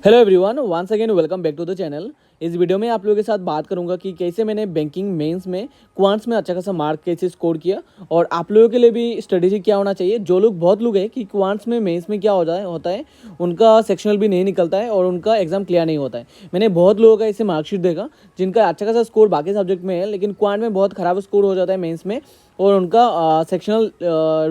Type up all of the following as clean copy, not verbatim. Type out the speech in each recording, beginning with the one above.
Hello everyone, once again welcome back to the channel. इस video में आप लोगों के साथ बात करूंगा कि कैसे मैंने बैंकिंग मेंस में क्वांट्स में अच्छा खासा मार्क कैसे स्कोर किया और आप लोगों के लिए भी स्ट्रेटेजी क्या होना चाहिए। जो लोग बहुत लोग हैं कि क्वांट्स में मेंस में क्या होता है उनका सेक्शनल भी नहीं निकलता है और उनका एग्जाम क्लियर नहीं होता है। मैंने बहुत लोगों का इसे मार्कशीट देखा जिनका अच्छा खासा स्कोर बाकी सब्जेक्ट में है, लेकिन क्वांट में बहुत ख़राब स्कोर हो जाता है मेंस में और उनका सेक्शनल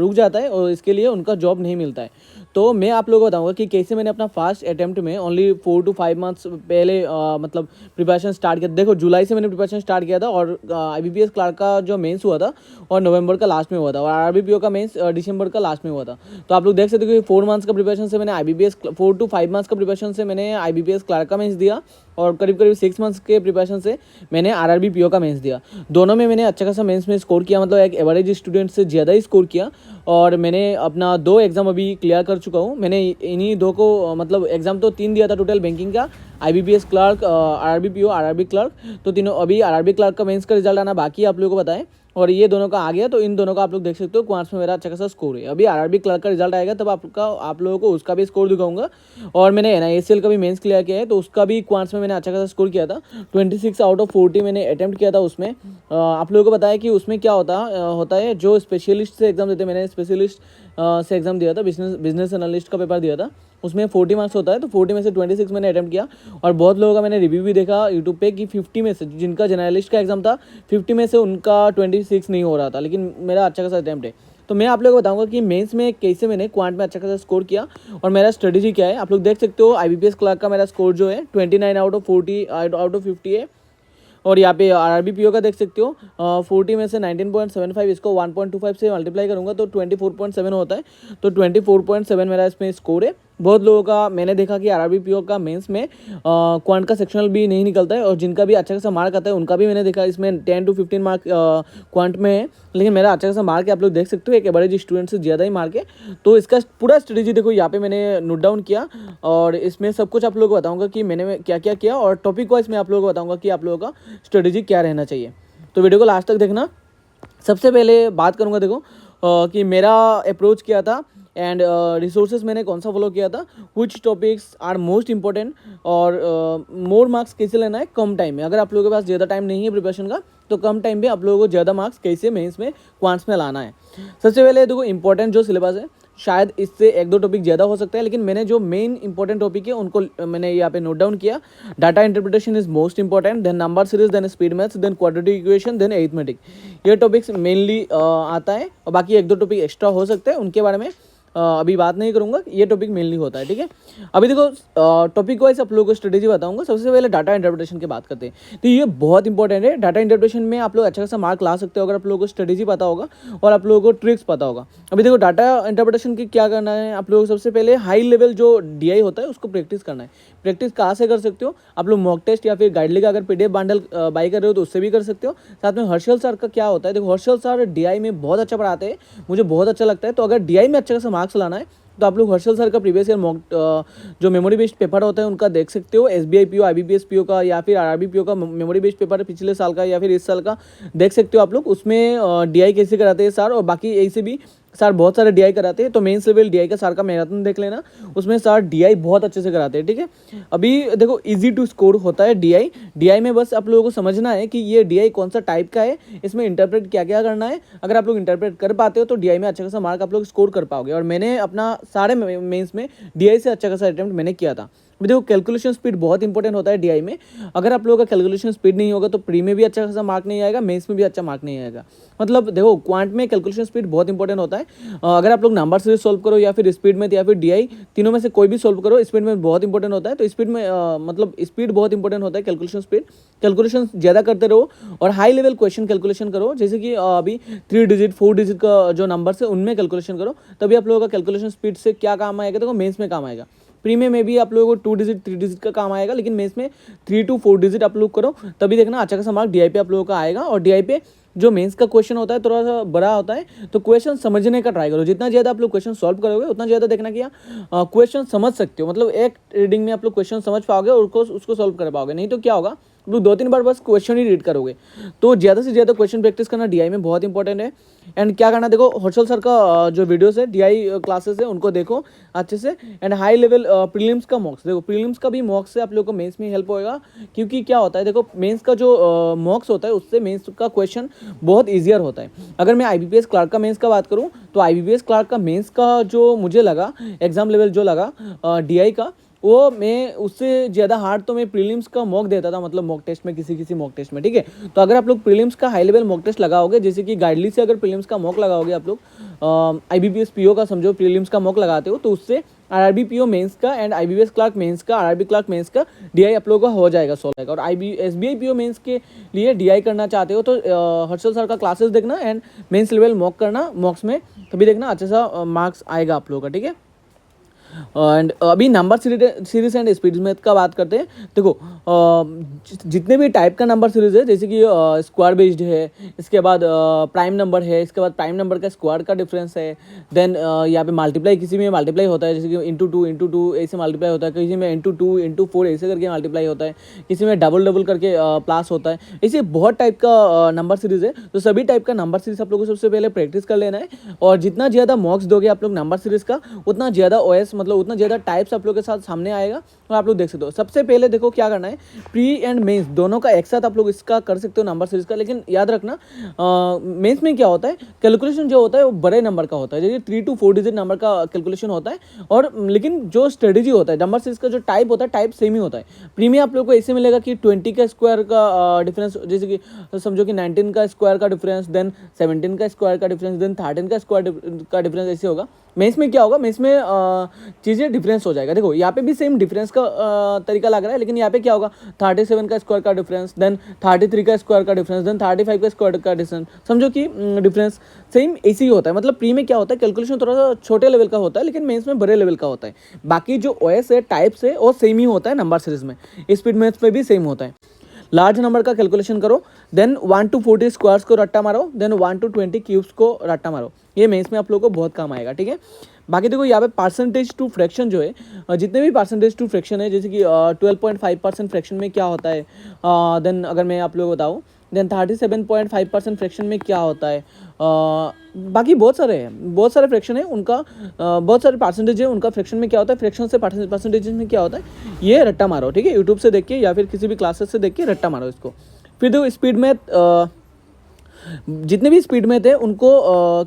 रुक जाता है और इसके लिए उनका जॉब नहीं मिलता है। तो मैं आप लोगों को बताऊंगा कि कैसे मैंने अपना फर्स्ट अटेम्प्ट में ओनली 4 to 5 मंथ्स पहले मतलब प्रिपरेशन स्टार्ट किया। देखो, जुलाई से मैंने प्रिपरेशन स्टार्ट किया था और IBPS क्लार्क का जो मेंस हुआ था और नवंबर का लास्ट में हुआ था और RRBPO का मेंस दिसंबर का लास्ट में हुआ था। तो आप लोग देख सकते हो कि 4 मंथ्स का प्रिपरेशन से मैंने IBPS 4 to 5 मंथ्स का प्रिपरेशन से मैंने IBPS क्लार्क का मेंस दिया और करीब करीब 6 मंथ्स के प्रिपरेशन से मैंने RRBPO का मेंस दिया। दोनों में मैंने अच्छा खासा मेंस में स्कोर किया, मतलब एक एवरेज स्टूडेंट से ज़्यादा ही स्कोर किया और मैंने अपना 2 एग्ज़ाम अभी क्लियर कर चुका हूँ। मैंने इन्हीं 2 को मतलब एग्ज़ाम तो 3 दिया था टोटल बैंकिंग का, IBPS clerk, RRBPO, RRB clerk. तो तीनों अभी RRB क्लार्क का मेंस का रिजल्ट आना बाकी है, आप लोगों को बताएं। और ये दोनों का आ गया, तो इन दोनों का आप लोग देख सकते हो क्वांट्स में मेरा अच्छा खासा स्कोर है। अभी RRB क्लर्क का रिजल्ट आएगा तब आप लोगों को उसका भी स्कोर दिखाऊंगा। और मैंने NISL का भी मेंस क्लियर किया है, तो उसका भी क्वांट्स में मैंने अच्छा खासा स्कोर किया था। 26 आउट ऑफ 40 मैंने अटैम्प्ट किया था उसमें। आप लोगों को बताया कि उसमें क्या होता है जो स्पेशलिस्ट से एग्जाम देते हैं। मैंने स्पेशलिस्ट से एग्जाम दिया था, बिजनेस एनालिस्ट का पेपर दिया था। उसमें 40 मार्क्स होता है, तो 40 में से 26 मैंने अटैम्प्ट किया। और बहुत लोगों का मैंने रिव्यू भी देखा यूट्यूब पे कि 50 में से जिनका जर्नलिस्ट का एग्जाम था 50 में से उनका 26 नहीं हो रहा था, लेकिन मेरा अच्छा खासा अटैम्प्ट है। तो मैं आप लोगों को बताऊंगा कि मेंस में कैसे मैंने क्वांट में अच्छा खासा स्कोर किया और मेरा स्ट्रेटेजी क्या है। आप लोग देख सकते हो IBPS क्लर्क का मेरा स्कोर जो है 29 आउट ऑफ 50 है। और यहाँ पे RRBPO का देख सकते हो 40 में से 19.75, इसको 1.25 से मल्टीप्लाई करूँगा तो 24.7 होता है। तो 24.7 मेरा इसमें स्कोर है। बहुत लोगों का मैंने देखा कि RRBPO का मेंस में क्वांट का सेक्शनल भी नहीं निकलता है और जिनका भी अच्छा खासा मार्क आता है उनका भी मैंने देखा इसमें 10 to 15 मार्क क्वांट में है, लेकिन मेरा अच्छा खासा मार्क है। आप लोग देख सकते हो एक एवरेज स्टूडेंट से ज़्यादा ही मार्क है। तो इसका पूरा स्ट्रेटेजी देखो यहाँ पे मैंने नोट डाउन किया और इसमें सब कुछ आप लोगों को बताऊँगा कि मैंने क्या क्या किया और टॉपिक वाइज मैं आप लोगों को बताऊँगा कि आप लोगों का स्ट्रेटेजी क्या रहना चाहिए। तो वीडियो को लास्ट तक देखना। सबसे पहले बात करूँगा, देखो कि मेरा अप्रोच क्या था एंड रिसोर्सेज मैंने कौन सा फॉलो किया था, विच टॉपिक्स आर मोस्ट इंपॉर्टेंट और मोर मार्क्स कैसे लेना है कम टाइम में। अगर आप लोगों के पास ज़्यादा टाइम नहीं है प्रिपरेशन का तो कम टाइम में आप लोगों को ज़्यादा मार्क्स कैसे मेंस में क्वांट्स में लाना है। सबसे पहले देखो इंपॉर्टेंट जो सिलेबस है, शायद इससे 1-2 टॉपिक ज़्यादा हो सकता है, लेकिन मैंने जो मेन इंपॉर्टेंट टॉपिक है उनको मैंने यहाँ पे नोट डाउन किया। Data interpretation is most important, then number series, then speed maths, then quadratic equation, then arithmetic. ये टॉपिक्स मेनली आता है और बाकी 1-2 टॉपिक एक्स्ट्रा हो सकते हैं, उनके बारे में अभी बात नहीं करूंगा। ये टॉपिक मेनली होता है, ठीक है। अभी देखो टॉपिक वाइज आप लोगों को स्ट्रेटेजी बताऊंगा। सबसे पहले डाटा इंटरप्रिटेशन की बात करते हैं, तो ये बहुत इंपॉर्टेंट है। डाटा इंटरप्रिटेशन में आप लोग अच्छा खासा मार्क ला सकते हो अगर आप लोगों को स्ट्रेटेजी पता होगा और आप लोगों को ट्रिक्स पता होगा। अभी देखो डाटा इंटरप्रिटेशन की क्या करना है, आप लोगों को सबसे पहले हाई लेवल जो DI होता है उसको प्रैक्टिस करना है। प्रैक्टिस कहाँ से कर सकते हो आप लोग, मॉक टेस्ट या फिर गाइडली का अगर PDF बंडल बाई कर रहे हो तो उससे भी कर सकते हो। साथ में हर्षल सर का क्या होता है, देखो हर्षल सर DI में बहुत अच्छा पढ़ाते हैं, मुझे बहुत अच्छा लगता है। तो अगर DI में अच्छा खासा मार्क्स लाना है तो आप लोग हर्षल सर का प्रीवियस ईयर मॉक जो मेमोरी बेस्ड पेपर होता है उनका देख सकते हो। SBI PO, IBPS PO का या फिर RRB PO का मेमोरी बेस्ड पेपर पिछले साल का या फिर इस साल का देख सकते हो आप लोग। उसमें DI कैसे कराते हैं सर और बाकी ऐसे भी सर बहुत सारे DI कराते हैं। तो मेंस लेवल DI का सर का मैराथन देख लेना, उसमें सर DI बहुत अच्छे से कराते हैं, ठीक है। अभी देखो इजी टू स्कोर होता है DI में बस आप लोगों को समझना है कि ये DI कौन सा टाइप का है, इसमें इंटरप्रेट क्या क्या करना है। अगर आप लोग इंटरप्रेट कर पाते हो तो DI में अच्छा खासा मार्क आप लोग स्कोर कर पाओगे। और मैंने अपना सारे मेंस में DI से अच्छा खासा अटेम्प्ट मैंने किया था। देखो कैलकुलेशन स्पीड बहुत इंपॉर्टेंट होता है DI में। अगर आप लोगों का कैलकुलेशन स्पीड नहीं होगा तो प्री में भी अच्छा खासा मार्क नहीं आएगा, मेंस में भी अच्छा मार्क नहीं आएगा। मतलब देखो क्वांट में कैलकुलेशन स्पीड बहुत इंपॉर्टेंट होता है। अगर आप लोग नंबर से सॉल्व करो या फिर स्पीड में या फिर DI, तीनों में से कोई भी सॉल्व करो, स्पीड में बहुत इंपॉर्टेंट होता है। तो स्पीड में मतलब स्पीड बहुत इंपॉर्टेंट होता है, कैलकुलेशन स्पीड। कैलकुलेशन ज़्यादा करते रहो और हाई लेवल क्वेश्चन कैलकुलेशन करो, जैसे कि अभी 3 डिजिट 4 डिजिट का जो नंबर है उनमें कैलकुलेशन करो, तभी आप लोगों का कैलकुलेशन स्पीड से क्या काम आएगा, देखो मेंस में काम आएगा। प्री में भी आप लोगों को 2 डिजिट 3 डिजिट का काम आएगा, लेकिन मेंस में 3 to 4 डिजिट आप लोग करो, तभी देखना अच्छा खासा मार्क DI पे आप लोगों का आएगा। और DI पे जो मेंस का क्वेश्चन होता है थोड़ा सा बड़ा होता है, तो क्वेश्चन समझने का ट्राई करो। जितना ज़्यादा आप लोग क्वेश्चन सॉल्व करोगे उतना ज़्यादा देखना कि क्वेश्चन समझ सकते हो, मतलब एक रीडिंग में आप लोग क्वेश्चन समझ पाओगे और उसको सॉल्व कर पाओगे। नहीं तो क्या होगा, लोग 2-3 बार बस क्वेश्चन ही रीड करोगे। तो ज़्यादा से ज़्यादा क्वेश्चन प्रैक्टिस करना डीआई में बहुत इंपॉर्टेंट है। एंड क्या करना, देखो हर्षल सर का जो वीडियोस है डीआई क्लासेस है उनको देखो अच्छे से। एंड हाई लेवल प्रीलिम्स का मॉक्स देखो, प्रीलिम्स का भी मॉक्स से आप लोगों को मेंस में हेल्प होएगा। क्योंकि क्या होता है, देखो मेंस का जो मॉक्स होता है उससे मेंस का क्वेश्चन बहुत ईजियर होता है। अगर मैं आईबीपीएस क्लार्क का मेंस का बात करूँ तो आईबीपीएस क्लार्क का मेंस का जो मुझे लगा एग्जाम लेवल जो लगा डीआई का, वो मैं उससे ज़्यादा हार्ड तो मैं प्रीलिम्स का मॉक देता था, मतलब मॉक टेस्ट में, किसी मॉक टेस्ट में, ठीक है। तो अगर आप लोग प्रीलिम्स का हाई लेवल मॉक टेस्ट लगाओगे, जैसे कि गाइडली से अगर प्रीलिम्स का मॉक लगाओगे आप लोग, आईबीपीएस पीओ का समझो प्रीलिम्स का मॉक लगाते हो, तो उससे आरआरबी पीओ मेंस का एंड आईबीपीएस क्लार्क मेंस का, आरआरबी क्लार्क मेंस का डीआई आप लोगों का हो जाएगा, सॉल्व जाएगा। और एसबीआई पीओ मेंस के लिए डीआई करना चाहते हो तो हर्षल सर का क्लासेस देखना एंड मेंस लेवल मॉक करना, मॉक्स में तभी देखना अच्छा सा मार्क्स आएगा आप लोगों का, ठीक है। एंड अभी number series and speed math का बात करते हैं। देखो जितने भी टाइप का नंबर सीरीज है, जैसे कि स्क्वायर बेस्ड है, इसके बाद प्राइम नंबर है, इसके बाद प्राइम नंबर का स्क्वायर का डिफरेंस है, देन यहाँ पे मल्टीप्लाई, किसी में मल्टीप्लाई होता है जैसे कि इंटू टू ऐसे मल्टीप्लाई होता है, किसी में इंटू 2 इंटू 4 ऐसे करके मल्टीप्लाई होता है, किसी में डबल करके प्लस होता है। ऐसे बहुत टाइप का नंबर सीरीज है। तो सभी टाइप का नंबर सीरीज आप लोगों को सबसे पहले प्रैक्टिस कर लेना है। और जितना ज़्यादा मार्क्स दोगे आप लोग नंबर सीरीज का, उतना ज़्यादा ओएस मतलब उतना ज़्यादा टाइप्स आप लोग के साथ सामने आएगा और आप लोग देख सकते हो। सबसे पहले देखो क्या करना है, प्री एंड मेंस दोनों का एक साथ आप लोग इसका कर सकते हो नंबर सीरीज का। लेकिन याद रखना मेंस में क्या होता है, कैलकुलेशन जो होता है वो बड़े नंबर का होता है, जैसे 3 to 4 डिजिट नंबर का कैलकुलेशन होता है। और लेकिन जो स्ट्रेटेजी होता है नंबर सीरीज का, जो टाइप होता है टाइप सेम ही होता है। प्री में आप लोग को ऐसे मिलेगा कि 20 का स्क्वायर का डिफरेंस, जैसे कि समझो कि 19 का स्क्वायर का डिफरेंस, देन 17 का स्क्वायर का डिफरेंस, देन 13 का स्क्वायर का डिफरेंस, ऐसे होगा। मेंस में क्या होगा, मेंस में चीज़ें डिफरेंस हो जाएगा। देखो यहाँ पे भी सेम डिफरेंस का तरीका लग रहा है, लेकिन यहाँ पे क्या होगा, 37 का स्क्वायर का डिफरेंस, देन 33 का स्क्वायर का डिफरेंस, देन 35 का स्क्वायर का डिफरेंस, समझो कि डिफरेंस सेम ऐसे ही होता है। मतलब प्री में क्या होता है, कैलकुलेशन थोड़ा सा छोटे लेवल का होता है, लेकिन मेंस में बड़े लेवल का होता है। बाकी जो ओएस है, टाइप्स है, वो सेम ही होता है नंबर सीरीज में। स्पीड मैथ्स में भी सेम होता है। लार्ज नंबर का कैलकुलेशन करो, देन 1 to 40 स्क्वायर्स को रट्टा मारो, देन 1 to 20 क्यूब्स को रट्टा मारो। ये मेंस में आप लोगों को बहुत काम आएगा, ठीक है। बाकी देखो यहाँ पे परसेंटेज टू फ्रैक्शन जो है, जितने भी परसेंटेज टू फ्रैक्शन है, जैसे कि 12.5% फ्रैक्शन में क्या होता है, देन अगर मैं आप लोगों को बताऊँ, देन 37.5% फ्रैक्शन में क्या होता है, बाकी बहुत सारे फ्रैक्शन है उनका, बहुत सारे परसेंटेज है उनका फ्रैक्शन में क्या होता है, फ्रैक्शन से परसेंटेज में क्या होता है, ये रट्टा मारो, ठीक है। यूट्यूब से देख के या फिर किसी भी क्लासेस से देख के रट्टा मारो इसको। फिर देखो स्पीड मैथ, जितने भी स्पीड में थे उनको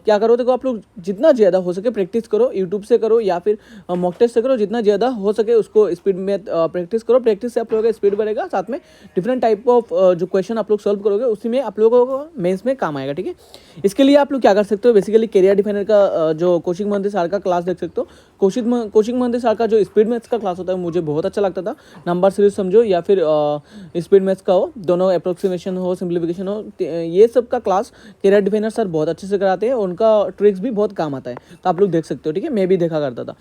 क्या करो, देखो आप लोग जितना ज़्यादा हो सके प्रैक्टिस करो, यूट्यूब से करो या फिर मॉक टेस्ट से करो, जितना ज़्यादा हो सके उसको स्पीड में प्रैक्टिस करो। प्रैक्टिस से आप लोगों का स्पीड बढ़ेगा, साथ में डिफरेंट टाइप ऑफ जो क्वेश्चन आप लोग सॉल्व करोगे उसी में आप लोगों को मेंस में काम आएगा, ठीक है। इसके लिए आप लोग क्या कर सकते हो, बेसिकली कैरियर डिफाइनर का जो कोचिंग मंदिर सर का क्लास देख सकते हो। कोचिंग मंदिर सर का जो स्पीड मैथ्स का क्लास होता है मुझे बहुत अच्छा लगता था। नंबर सीरीज समझो या फिर स्पीड मैथ्स का हो, दोनों अप्रोक्सीमेशन हो, सिंप्लीफिकेशन हो, ये सब का क्लास कैरियर डिफाइनर सर बहुत अच्छे से कराते हैं। उनका ट्रिक्स भी बहुत काम आता है, तो आप लोग देख सकते हो, ठीक है। मैं भी देखा करता था।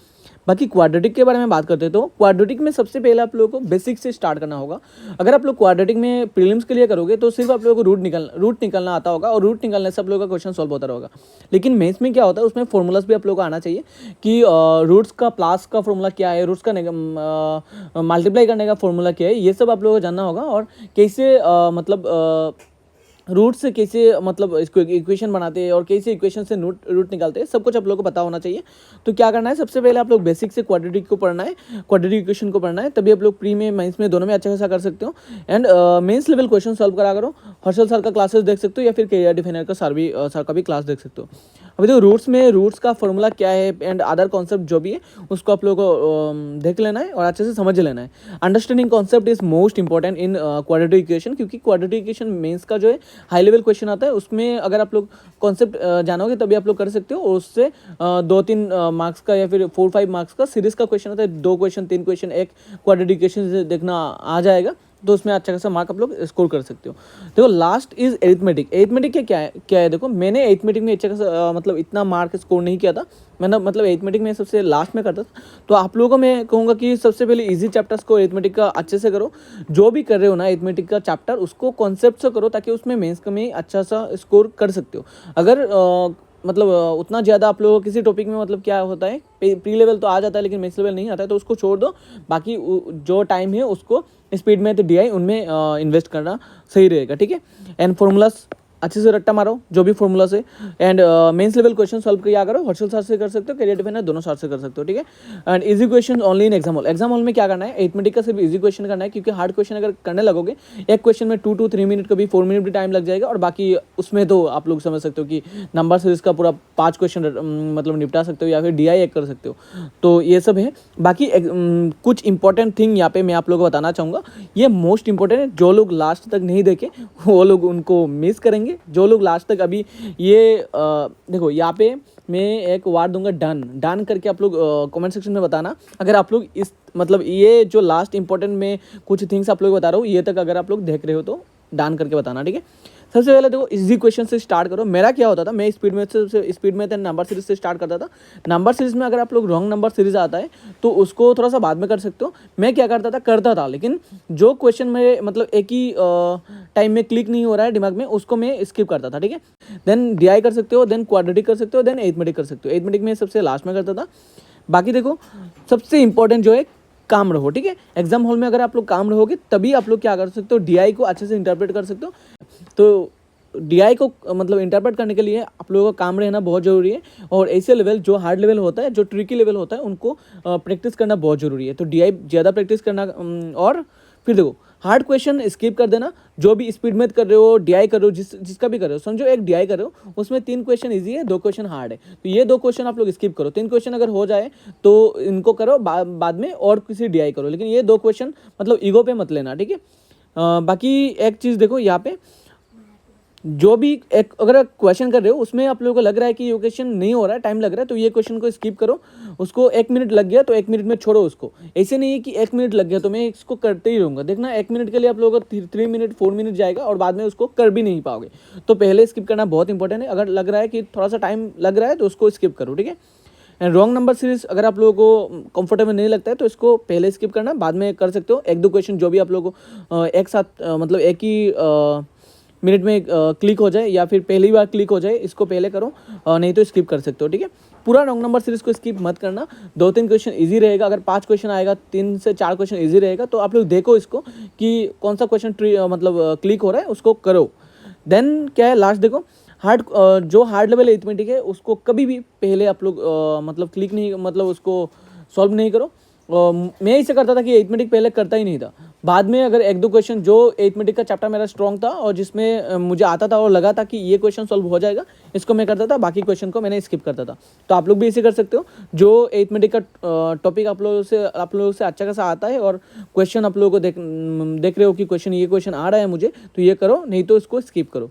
बाकी क्वाड्रेटिक के बारे में बात करते हैं तो क्वाड्रेटिक में सबसे पहले आप लोगों को बेसिक से स्टार्ट करना होगा। अगर आप लोग क्वाड्रेटिक में प्रीलिम्स के लिए करोगे तो सिर्फ आप लोगों को रूट निकलना आता होगा, और रूट निकलने से आप लोगों का क्वेश्चन सॉल्व होता रहेगा। लेकिन मेंस में क्या होता है, उसमें फॉर्मूलाज भी आप लोगों को आना चाहिए कि रूट्स का प्लस का फॉर्मूला क्या है, रूट्स का मल्टीप्लाई करने का फॉर्मूला क्या है, ये सब आप लोगों को जानना होगा। और कैसे मतलब रूट से कैसे मतलब इसको इक्वेशन बनाते हैं और कैसे इक्वेशन से रूट निकालते हैं, सब कुछ आप लोगों को पता होना चाहिए। तो क्या करना है, सबसे पहले आप लोग बेसिक से क्वाड्रेटिक को पढ़ना है, क्वाड्रेटिक इक्वेशन को पढ़ना है, तभी आप लोग प्री में मेंस में दोनों में अच्छा खासा कर सकते हो। And mains level question solve करा करो। हर्षल सर का क्लासेस देख सकते हो या फिर कैरियर डिफाइनर का सर का भी क्लास देख सकते हो। अभी देखो रूट्स में रूट्स का फॉर्मूला क्या है एंड अदर कॉन्सेप्ट जो भी है उसको आप लोगों को देख लेना है और अच्छे से समझ लेना है। Understanding concept is most important in quadratic equation, क्योंकि क्वाड्रेटिक इक्वेशन मेंस का जो है हाई लेवल क्वेश्चन आता है, उसमें अगर आप लोग कॉन्सेप्ट जानोगे तभी आप लोग कर सकते हो। और उससे 2-3 मार्क्स का या फिर 4-5 मार्क्स का सीरीज का क्वेश्चन आता है, 2 क्वेश्चन 3 क्वेश्चन एक क्वाड्रेटिक इक्वेशन से देखना आ जाएगा, तो उसमें अच्छा खासा मार्क आप लोग स्कोर कर सकते हो। देखो लास्ट इज एरिथमेटिक। एरिथमेटिक क्या है देखो, मैंने एरिथमेटिक में अच्छा खासा मतलब इतना मार्क स्कोर नहीं किया था, मैंने मतलब एरिथमेटिक में सबसे लास्ट में करता था। तो आप लोगों को मैं कहूँगा कि सबसे पहले इजी चैप्टर्स को एरिथमेटिक का अच्छे से करो। जो भी कर रहे हो ना एरिथमेटिक का चैप्टर, उसको कॉन्सेप्ट से करो ताकि उसमें मेंस में अच्छा सा स्कोर कर सकते हो। अगर मतलब उतना ज़्यादा आप लोगों को किसी टॉपिक में मतलब क्या होता है, प्री लेवल तो आ जाता है लेकिन मेंस लेवल नहीं आता है, तो उसको छोड़ दो। बाकी जो टाइम है उसको स्पीड में तो DI उनमें इन्वेस्ट करना सही रहेगा, ठीक है। एंड फॉर्मूलास अच्छे से रट्टा मारो, जो भी फॉर्मूला से। And mains level question solve किया करो, हॉस्टल सार से कर सकते हो, कैरियर डिफाइनर दोनों सार से कर सकते हो, ठीक है। And easy question only in exam hall. Exam hall में क्या करना है, अरिथमेटिक का सिर्फ इजी क्वेश्चन करना है, क्योंकि हार्ड क्वेश्चन अगर करने लगोगे एक क्वेश्चन में 2 to 3 मिनट, कभी 4 मिनट भी टाइम लग जाएगा, और बाकी उसमें तो आप लोग समझ सकते हो कि नंबर सीरीज का पूरा 5 क्वेश्चन मतलब निपटा सकते हो, या फिर DI एक कर सकते हो। तो ये सब है। बाकी कुछ इंपॉर्टेंट थिंग यहाँ पे मैं आप लोगों को बताना चाहूँगा, ये मोस्ट इंपॉर्टेंट है। जो लोग लास्ट तक नहीं देखे वो लोग उनको मिस करेंगे। जो लोग लास्ट तक अभी ये देखो, यहाँ पे मैं एक वार्ड दूंगा, डन करके आप लोग कमेंट सेक्शन में बताना अगर आप लोग इस मतलब ये जो लास्ट इंपॉर्टेंट में कुछ थिंग्स आप लोग बता रहा हूँ, ये तक अगर आप लोग देख रहे हो तो डन करके बताना, ठीक है। सबसे पहले देखो, इजी क्वेश्चन से स्टार्ट करो। मेरा क्या होता था, मैं स्पीड में नंबर सीरीज से स्टार्ट करता था। नंबर सीरीज में अगर आप लोग रॉन्ग नंबर सीरीज आता है तो उसको थोड़ा सा बाद में कर सकते हो। मैं क्या करता था लेकिन जो क्वेश्चन मेरे मतलब एक ही टाइम में क्लिक नहीं हो रहा है दिमाग में, उसको मैं स्किप करता था, ठीक है। देन DI कर सकते हो, देन क्वाड्रेटिक कर सकते हो, देन अरिथमेटिक कर सकते हो। अरिथमेटिक में सबसे लास्ट में करता था। बाकी देखो, सबसे इंपॉर्टेंट जो है, काम रहो, ठीक है। एग्जाम हॉल में अगर आप लोग काम रहोगे तभी आप लोग क्या कर सकते हो, DI को अच्छे से इंटरप्रेट कर सकते हो। तो DI को मतलब इंटरप्रेट करने के लिए आप लोगों का काम रहना बहुत ज़रूरी है। और ऐसे लेवल जो हार्ड लेवल होता है, जो ट्रिकी लेवल होता है, उनको प्रैक्टिस करना बहुत ज़रूरी है। तो DI ज़्यादा प्रैक्टिस करना। और फिर देखो, हार्ड क्वेश्चन स्किप कर देना। जो भी स्पीड में कर रहे हो, DI कर रहे हो, जिसका भी कर रहे हो, समझो एक DI कर रहे हो, उसमें 3 क्वेश्चन ईजी है, 2 क्वेश्चन हार्ड है, तो ये 2 क्वेश्चन आप लोग स्किप करो। 3 क्वेश्चन अगर हो जाए तो इनको करो, बाद में और किसी DI करो, लेकिन ये 2 क्वेश्चन मतलब ईगो पे मत लेना, ठीक है। बाकी एक चीज़ देखो, यहाँ पे जो भी एक अगर क्वेश्चन कर रहे हो उसमें आप लोगों को लग रहा है कि ये क्वेश्चन नहीं हो रहा है, टाइम लग रहा है, तो ये क्वेश्चन को स्किप करो। उसको 1 मिनट लग गया तो 1 मिनट में छोड़ो उसको। ऐसे नहीं है कि 1 मिनट लग गया तो मैं इसको करते ही रहूँगा। देखना, 1 मिनट के लिए आप लोगों को 3 मिनट 4 मिनट जाएगा और बाद में उसको कर भी नहीं पाओगे। तो पहले स्किप करना बहुत इंपॉर्टेंट है। अगर लग रहा है कि थोड़ा सा टाइम लग रहा है तो उसको स्किप करो, ठीक है। एंड रॉन्ग नंबर सीरीज अगर आप लोगों को कंफर्टेबल नहीं लगता है तो इसको पहले स्किप करना, बाद में कर सकते हो। 1-2 क्वेश्चन जो भी आप लोगों को एक साथ मतलब एक ही मिनट में क्लिक हो जाए, या फिर पहली बार क्लिक हो जाए, इसको पहले करो, नहीं तो स्किप कर सकते हो, ठीक है। पूरा रॉन्ग नंबर सीरीज को स्किप मत करना। 2-3 क्वेश्चन इजी रहेगा। अगर 5 क्वेश्चन आएगा, 3 से 4 क्वेश्चन इजी रहेगा, तो आप लोग देखो इसको कि कौन सा क्वेश्चन मतलब क्लिक हो रहा है, उसको करो। देन क्या है, लास्ट देखो, जो हार्ड लेवल अरिथमेटिक है उसको कभी भी पहले आप लोग मतलब क्लिक नहीं, मतलब उसको सॉल्व नहीं करो। मैं इसे करता था कि अरिथमेटिक पहले करता ही नहीं था। बाद में अगर 1-2 क्वेश्चन, जो अरिथमेटिक का चैप्टर मेरा स्ट्रॉन्ग था और जिसमें मुझे आता था और लगा था कि ये क्वेश्चन सॉल्व हो जाएगा, इसको मैं करता था, बाकी क्वेश्चन को मैंने स्किप करता था। तो आप लोग भी इसे कर सकते हो। जो अरिथमेटिक का टॉपिक आप लोगों से अच्छा खासा आता है और क्वेश्चन आप लोगों को देख रहे हो कि ये क्वेश्चन आ रहा है मुझे, तो ये करो, नहीं तो इसको स्किप करो।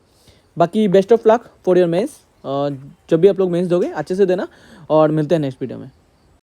बाकी best of luck for your mains. जब भी आप लोग मेंस दोगे अच्छे से देना, और मिलते हैं नेक्स्ट वीडियो में।